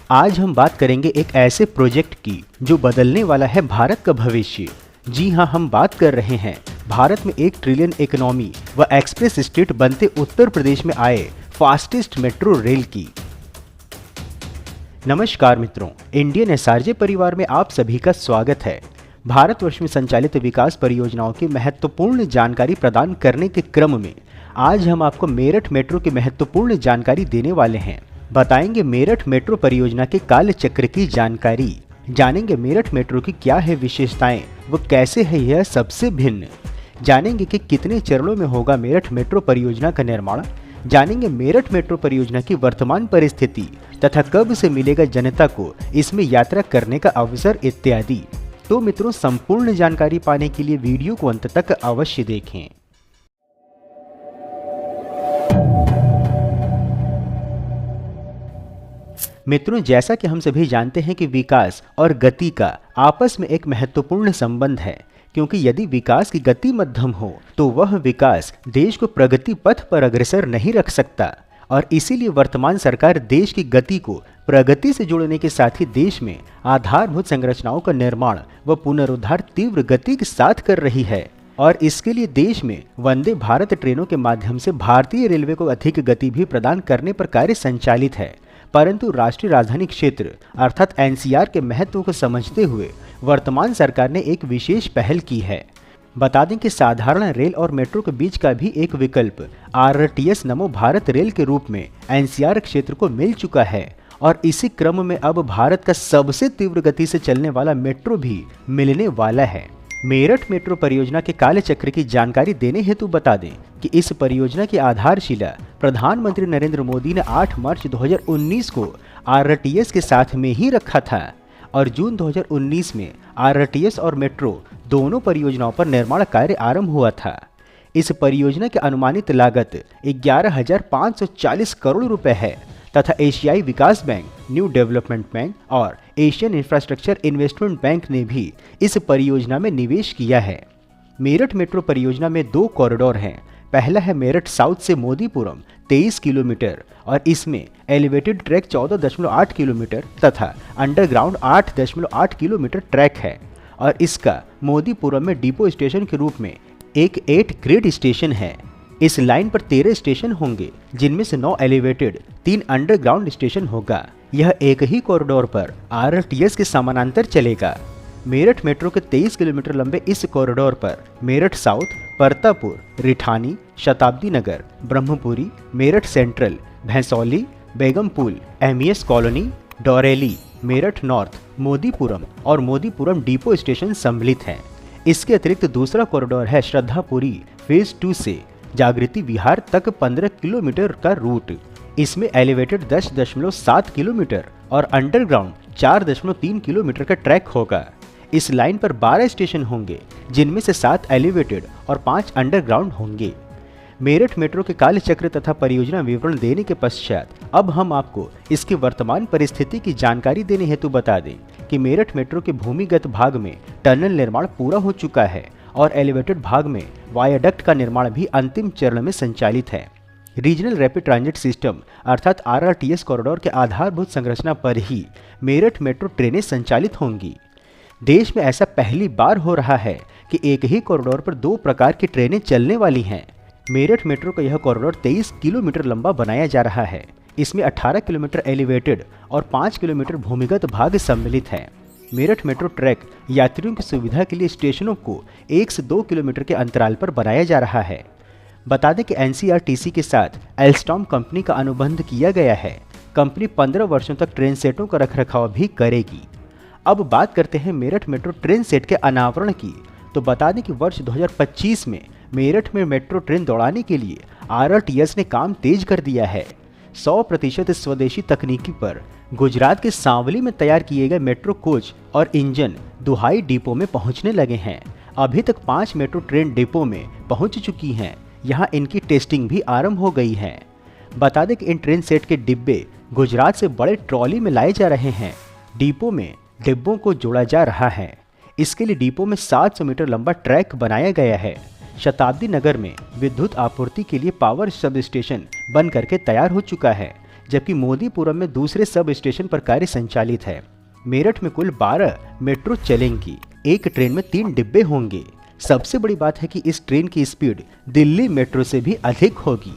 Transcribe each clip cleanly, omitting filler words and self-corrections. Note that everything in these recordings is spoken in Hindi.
आज हम बात करेंगे एक ऐसे प्रोजेक्ट की जो बदलने वाला है भारत का भविष्य। जी हाँ, हम बात कर रहे हैं भारत में 1 ट्रिलियन इकोनॉमी व एक्सप्रेस स्टेट बनते उत्तर प्रदेश में आए फास्टेस्ट मेट्रो रेल की। नमस्कार मित्रों, इंडियन एसआरजे परिवार में आप सभी का स्वागत है। भारतवर्ष में संचालित विकास परियोजनाओं की महत्वपूर्ण जानकारी प्रदान करने के क्रम में आज हम आपको मेरठ मेट्रो की महत्वपूर्ण जानकारी देने वाले हैं। बताएंगे मेरठ मेट्रो परियोजना के काल चक्र की जानकारी, जानेंगे मेरठ मेट्रो की क्या है विशेषताएं व कैसे है यह सबसे भिन्न, जानेंगे कि कितने चरणों में होगा मेरठ मेट्रो परियोजना का निर्माण, जानेंगे मेरठ मेट्रो परियोजना की वर्तमान परिस्थिति तथा कब से मिलेगा जनता को इसमें यात्रा करने का अवसर इत्यादि। तो मित्रों, संपूर्ण जानकारी पाने के लिए वीडियो को अंत तक अवश्य देखें। मित्रों, जैसा कि हम सभी जानते हैं कि विकास और गति का आपस में एक महत्वपूर्ण संबंध है, क्योंकि यदि विकास की गति मध्यम हो तो वह विकास देश को प्रगति पथ पर अग्रसर नहीं रख सकता। और इसीलिए वर्तमान सरकार देश की गति को प्रगति से जोड़ने के साथ ही देश में आधारभूत संरचनाओं का निर्माण व पुनरुद्धार तीव्र गति के साथ कर रही है। और इसके लिए देश में वंदे भारत ट्रेनों के माध्यम से भारतीय रेलवे को अधिक गति भी प्रदान करने पर कार्य संचालित है। परंतु राष्ट्रीय राजधानी क्षेत्र अर्थात एनसीआर के महत्व को समझते हुए वर्तमान सरकार ने एक विशेष पहल की है। बता दें कि साधारण रेल और मेट्रो के बीच का भी एक विकल्प आरटीएस नमो भारत रेल के रूप में एनसीआर क्षेत्र को मिल चुका है। और इसी क्रम में अब भारत का सबसे तीव्र गति से चलने वाला मेट्रो भी मिलने वाला है। मेरठ मेट्रो परियोजना के काल चक्र की जानकारी देने हेतु बता दें कि इस परियोजना की आधारशिला प्रधानमंत्री नरेंद्र मोदी ने 8 मार्च 2019 को आरटीएस के साथ में ही रखा था और जून 2019 में आरटीएस और मेट्रो दोनों परियोजनाओं पर निर्माण कार्य आरंभ हुआ था। इस परियोजना की अनुमानित लागत 11,540 करोड़ रुपए है तथा एशियाई विकास बैंक, न्यू डेवलपमेंट बैंक और एशियन इंफ्रास्ट्रक्चर इन्वेस्टमेंट बैंक ने भी इस परियोजना में निवेश किया है। मेरठ मेट्रो परियोजना में 2 कॉरिडोर हैं। पहला है मेरठ साउथ से मोदीपुरम 23 किलोमीटर और इसमें एलिवेटेड ट्रैक 14.8 किलोमीटर तथा अंडरग्राउंड 8.8 किलोमीटर ट्रैक है। और इसका मोदीपुरम में डिपो स्टेशन के रूप में एक 8 ग्रेड स्टेशन है। इस लाइन पर 13 स्टेशन होंगे, जिनमें से 9 एलिवेटेड, 3 अंडरग्राउंड स्टेशन होगा। यह एक ही कॉरिडोर पर आरटीएस के समानांतर चलेगा। मेरठ मेट्रो के 23 किलोमीटर लंबे इस कॉरिडोर पर Meerut south, Partapur, Rithani, Shatabdi Nagar, Brahmapuri, Meerut central, Bhainsali, Begumpul, MES colony, Dorli, Meerut north, Modipuram और मोदीपुरम डिपो स्टेशन सम्मिलित हैं। इसके अतिरिक्त दूसरा कॉरिडोर है श्रद्धापुरी फेज 2 से जागृति विहार तक 15 किलोमीटर का रूट। इसमें एलिवेटेड 10.7 किलोमीटर और अंडरग्राउंड 4.3 किलोमीटर का ट्रैक होगा। इस लाइन पर 12 स्टेशन होंगे, जिनमें से 7 एलिवेटेड और 5 अंडरग्राउंड होंगे। मेरठ मेट्रो के काल चक्र तथा परियोजना विवरण देने के पश्चात अब हम आपको इसकी वर्तमान परिस्थिति की जानकारी देने हेतु बता दें कि मेरठ मेट्रो के भूमिगत भाग में टनल निर्माण पूरा हो चुका है और एलिवेटेड भाग में वायाडक्ट का निर्माण भी अंतिम चरण में संचालित है। रीजनल रैपिड ट्रांजिट सिस्टम अर्थात आरटीएस कॉरिडोर के आधारभूत संरचना पर ही मेरठ मेट्रो ट्रेनें संचालित होंगी। देश में ऐसा पहली बार हो रहा है कि एक ही कॉरिडोर पर 2 प्रकार की ट्रेनें चलने वाली हैं। मेरठ मेट्रो का यह कॉरिडोर 23 किलोमीटर लंबा बनाया जा रहा है। इसमें 18 किलोमीटर एलिवेटेड और 5 किलोमीटर भूमिगत भाग सम्मिलित है। मेरठ मेट्रो ट्रैक यात्रियों की सुविधा के लिए स्टेशनों को 1 से 2 किलोमीटर के अंतराल पर बनाया जा रहा है। बता दें कि एनसीआरटीसी के साथ एल्स्टॉम कंपनी का अनुबंध किया गया है। कंपनी 15 वर्षों तक ट्रेन सेटों का रखरखाव भी करेगी। अब बात करते हैं मेरठ मेट्रो ट्रेन सेट के अनावरण की। तो बता दें कि वर्ष 2025 में मेरठ में मेट्रो ट्रेन दौड़ाने के लिए आरटीएस ने काम तेज कर दिया है। 100% स्वदेशी तकनीकी पर गुजरात के सांवली में तैयार किए गए मेट्रो कोच और इंजन दुहाई डिपो में पहुंचने लगे हैं। अभी तक 5 मेट्रो ट्रेन डिपो में पहुंच चुकी हैं। यहां इनकी टेस्टिंग भी आरंभ हो गई है। बता दें कि इन ट्रेन सेट के डिब्बे गुजरात से बड़े ट्रॉली में लाए जा रहे हैं। डिपो में डिब्बों को जोड़ा जा रहा है। इसके लिए डिपो में 700 मीटर लंबा ट्रैक बनाया गया है। शताब्दी नगर में विद्युत आपूर्ति के लिए पावर सब स्टेशन बन करके तैयार हो चुका है, जबकि मोदीपुरम में दूसरे सब स्टेशन पर कार्य संचालित है। मेरठ में कुल 12 मेट्रो चलेंगी। एक ट्रेन में 3 डिब्बे होंगे। सबसे बड़ी बात है कि इस ट्रेन की स्पीड दिल्ली मेट्रो से भी अधिक होगी।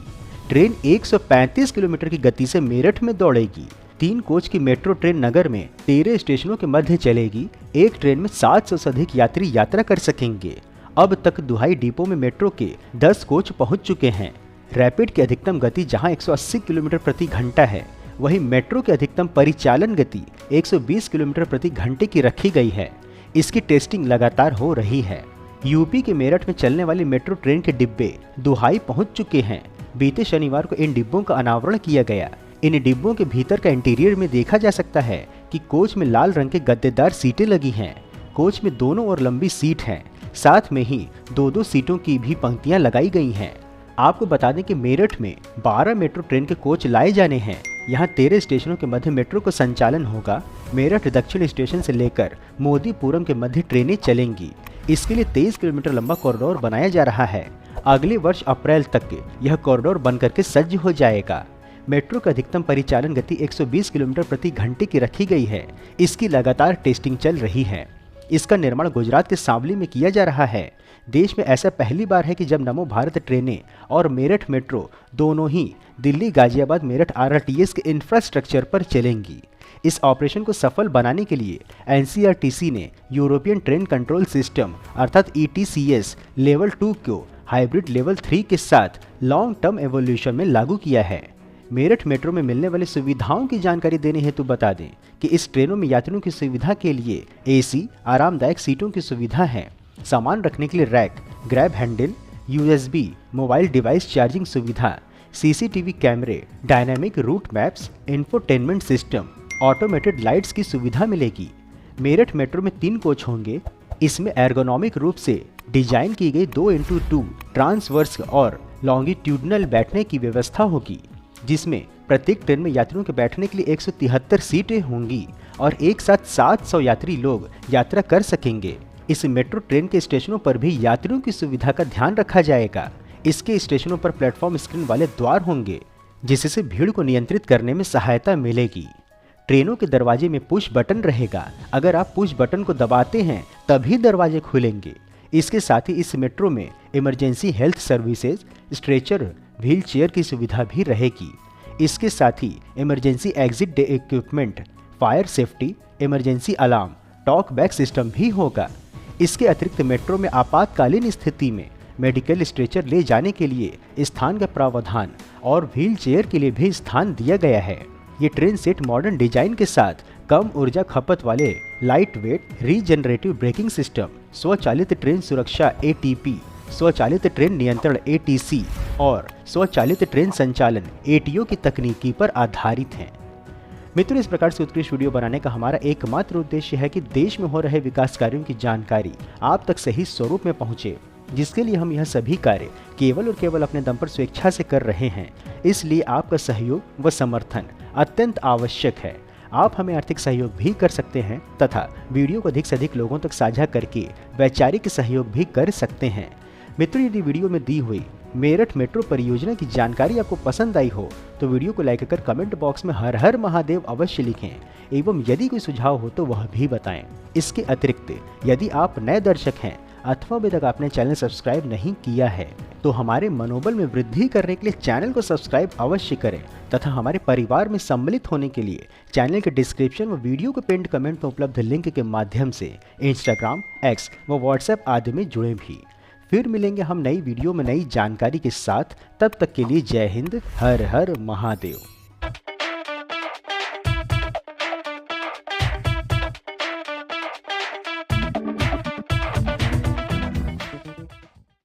ट्रेन 135 किलोमीटर की गति से मेरठ में दौड़ेगी। 3 कोच की मेट्रो ट्रेन नगर में 13 स्टेशनों के मध्य चलेगी। एक ट्रेन में 700 से अधिक यात्री यात्रा कर सकेंगे। अब तक दुहाई डिपो में मेट्रो के 10 कोच पहुंच चुके हैं। रैपिड की अधिकतम गति जहां 180 किलोमीटर प्रति घंटा है, वहीं मेट्रो की अधिकतम परिचालन गति 120 किलोमीटर प्रति घंटे की रखी गई है। इसकी टेस्टिंग लगातार हो रही है। यूपी के मेरठ में चलने वाली मेट्रो ट्रेन के डिब्बे दुहाई पहुंच चुके हैं। बीते शनिवार को इन डिब्बों का अनावरण किया गया। इन डिब्बों के भीतर का इंटीरियर में देखा जा सकता है कि कोच में लाल रंग के गद्देदार सीटें लगी हैं। कोच में दोनों ओर लंबी सीट है, साथ में ही 2-2 सीटों की भी पंक्तियां लगाई गई हैं। आपको बता दें कि मेरठ में 12 मेट्रो ट्रेन के कोच लाए जाने हैं। यहाँ 13 स्टेशनों के मध्य मेट्रो का संचालन होगा। मेरठ दक्षिण स्टेशन से लेकर मोदीपुरम के मध्य ट्रेनें चलेंगी। इसके लिए 23 किलोमीटर लंबा कॉरिडोर बनाया जा रहा है। अगले वर्ष अप्रैल तक यह कॉरिडोर बनकर के सज्ज हो जाएगा। मेट्रो का अधिकतम परिचालन गति 120 किलोमीटर प्रति घंटे की रखी गई है। इसकी लगातार टेस्टिंग चल रही है। इसका निर्माण गुजरात के सांवली में किया जा रहा है। देश में ऐसा पहली बार है कि जब नमो भारत ट्रेनें और मेरठ मेट्रो दोनों ही दिल्ली गाजियाबाद मेरठ आरटीएस के इंफ्रास्ट्रक्चर पर चलेंगी। इस ऑपरेशन को सफल बनाने के लिए एनसीआरटीसी ने यूरोपियन ट्रेन कंट्रोल सिस्टम अर्थात ईटीसीएस लेवल 2 को हाइब्रिड लेवल 3 के साथ लॉन्ग टर्म एवोल्यूशन में लागू किया है। मेरठ मेट्रो में मिलने वाली सुविधाओं की जानकारी देने हेतु बता दें कि इस ट्रेनों में यात्रियों की सुविधा के लिए एसी आरामदायक सीटों की सुविधा है। सामान रखने के लिए rack, grab handle, USB mobile device charging सुविधा, सीसीटीवी कैमरे, dynamic route maps, infotainment system, automated lights की सुविधा मिलेगी। मेरठ मेट्रो में 3 कोच होंगे। इसमें एर्गोनॉमिक रूप से डिजाइन की गई 2x2 ट्रांसवर्स और लॉन्गिट्यूडनल बैठने की व्यवस्था होगी, जिसमें प्रत्येक ट्रेन में यात्रियों के बैठने के लिए 173 सीटें होंगी और एक साथ 700 यात्री लोग यात्रा कर सकेंगे। इस मेट्रो ट्रेन के स्टेशनों पर भी यात्रियों की सुविधा का ध्यान रखा जाएगा। इसके स्टेशनों पर प्लेटफॉर्म स्क्रीन वाले द्वार होंगे, जिससे भीड़ को नियंत्रित करने में सहायता मिलेगी। ट्रेनों के दरवाजे में पुश बटन रहेगा। अगर आप पुश बटन को दबाते हैं तभी दरवाजे खुलेंगे। इसके साथ ही इस मेट्रो में emergency health services, stretcher, wheelchair की सुविधा भी रहेगी। इसके साथ ही emergency exit day equipment, fire safety, emergency alarm, talk back system भी होगा। इसके अतिरिक्त मेट्रो में आपातकालीन स्थिति में मेडिकल स्ट्रेचर ले जाने के लिए स्थान का प्रावधान और व्हील चेयर के लिए भी स्थान दिया गया है। ये ट्रेन सेट मॉडर्न डिजाइन के साथ कम ऊर्जा खपत वाले light weight regenerative braking system, स्वचालित ट्रेन सुरक्षा एटीपी, स्वचालित ट्रेन नियंत्रण एटीसी और स्वचालित ट्रेन संचालन एटीओ की तकनीकी पर आधारित हैं। मित्रों, इस प्रकार से उत्कृष्ट वीडियो बनाने का हमारा एकमात्र उद्देश्य है कि देश में हो रहे विकास कार्यों की जानकारी आप तक सही स्वरूप में पहुंचे, जिसके लिए हम यह सभी कार्य केवल और केवल अपने दम पर स्वेच्छा से कर रहे हैं। इसलिए आपका सहयोग व समर्थन अत्यंत आवश्यक है। आप हमें आर्थिक सहयोग भी कर सकते हैं तथा वीडियो को अधिक से अधिक लोगों तक साझा करके वैचारिक सहयोग भी कर सकते हैं। मित्रों, यदि वीडियो में दी हुई मेरठ मेट्रो परियोजना की जानकारी आपको पसंद आई हो तो वीडियो को लाइक कर कमेंट बॉक्स में हर हर महादेव अवश्य लिखें एवं यदि कोई सुझाव हो तो वह भी बताएं। इसके अतिरिक्त यदि आप नए दर्शक हैं अथवा अभी तक आपने चैनल सब्सक्राइब नहीं किया है तो हमारे मनोबल में वृद्धि करने के लिए चैनल को सब्सक्राइब अवश्य करें तथा हमारे परिवार में सम्मिलित होने के लिए चैनल के डिस्क्रिप्शन व वीडियो के पिंड कमेंट में उपलब्ध लिंक के माध्यम से इंस्टाग्राम, एक्स व व्हाट्सएप आदि में जुड़े भी। फिर मिलेंगे हम नई वीडियो में नई जानकारी के साथ। तब तक के लिए जय हिंद, हर हर महादेव।